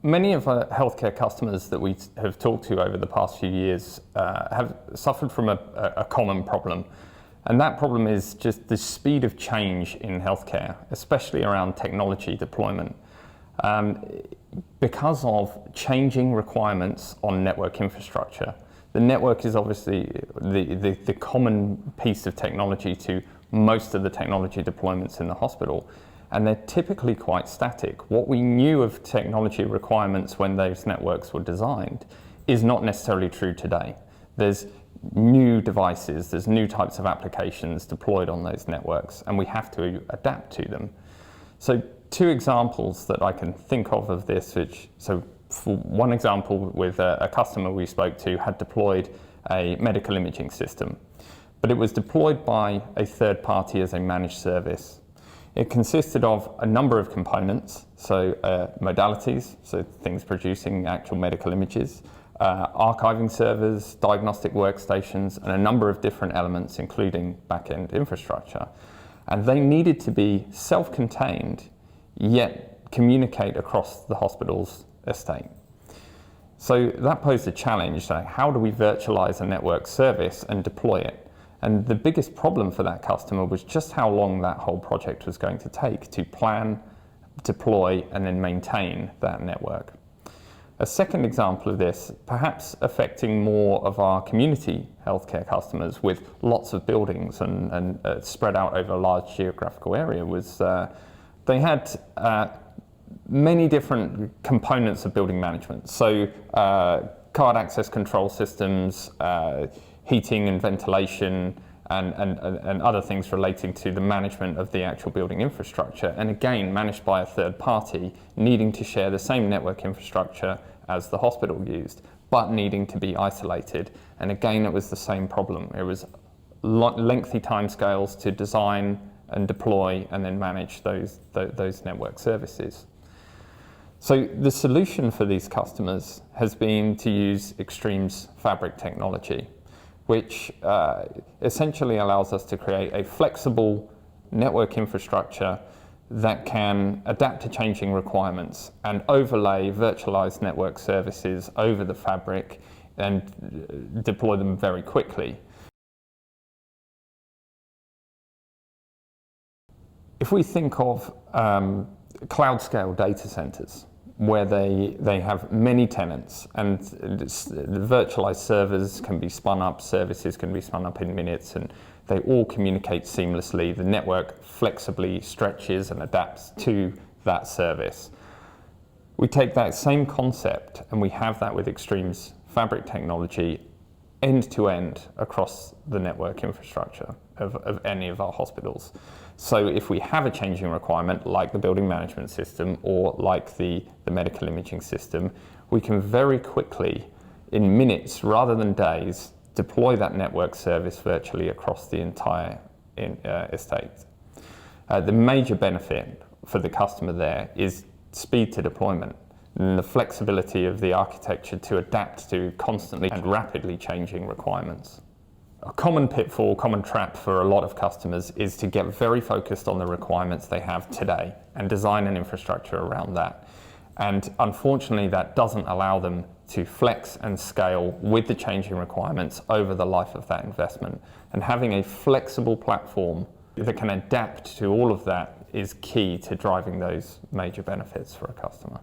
Many of our healthcare customers that we have talked to over the past few years have suffered from a common problem. And that problem is just the speed of change in healthcare, especially around technology deployment. Because of changing requirements on network infrastructure. The network is obviously the common piece of technology to most of the technology deployments in the hospital. And they're typically quite static. What we knew of technology requirements when those networks were designed is not necessarily true today. There's new devices, there's new types of applications deployed on those networks, and we have to adapt to them. So two examples that I can think of this, so for one example with a customer we spoke to had deployed a medical imaging system, but it was deployed by a third party as a managed service. It consisted of a number of components, so modalities, so things producing actual medical images, archiving servers, diagnostic workstations, and a number of different elements, including back-end infrastructure. And they needed to be self-contained, yet communicate across the hospital's estate. So that posed a challenge, like how do we virtualize a network service and deploy it? And the biggest problem for that customer was just how long that whole project was going to take to plan, deploy, and then maintain that network. A second example of this, perhaps affecting more of our community healthcare customers with lots of buildings and spread out over a large geographical area, was they had many different components of building management. So card access control systems, heating and ventilation, and other things relating to the management of the actual building infrastructure, and again managed by a third party, needing to share the same network infrastructure as the hospital used, but needing to be isolated. And again, it was the same problem. It was lengthy timescales to design and deploy and then manage those network services. So the solution for these customers has been to use Extreme's fabric technology, which essentially allows us to create a flexible network infrastructure that can adapt to changing requirements and overlay virtualized network services over the fabric and deploy them very quickly. If we think of cloud scale data centers, where they have many tenants, and the virtualized servers can be spun up, services can be spun up in minutes, and they all communicate seamlessly. The network flexibly stretches and adapts to that service. We take that same concept and we have that with Extreme's fabric technology end to end across the network infrastructure of any of our hospitals. So if we have a changing requirement like the building management system or like the medical imaging system, we can very quickly, in minutes rather than days, deploy that network service virtually across the entire estate. The major benefit for the customer there is speed to deployment and the flexibility of the architecture to adapt to constantly and rapidly changing requirements. A common pitfall, common trap for a lot of customers is to get very focused on the requirements they have today and design an infrastructure around that. And unfortunately, that doesn't allow them to flex and scale with the changing requirements over the life of that investment. And having a flexible platform that can adapt to all of that is key to driving those major benefits for a customer.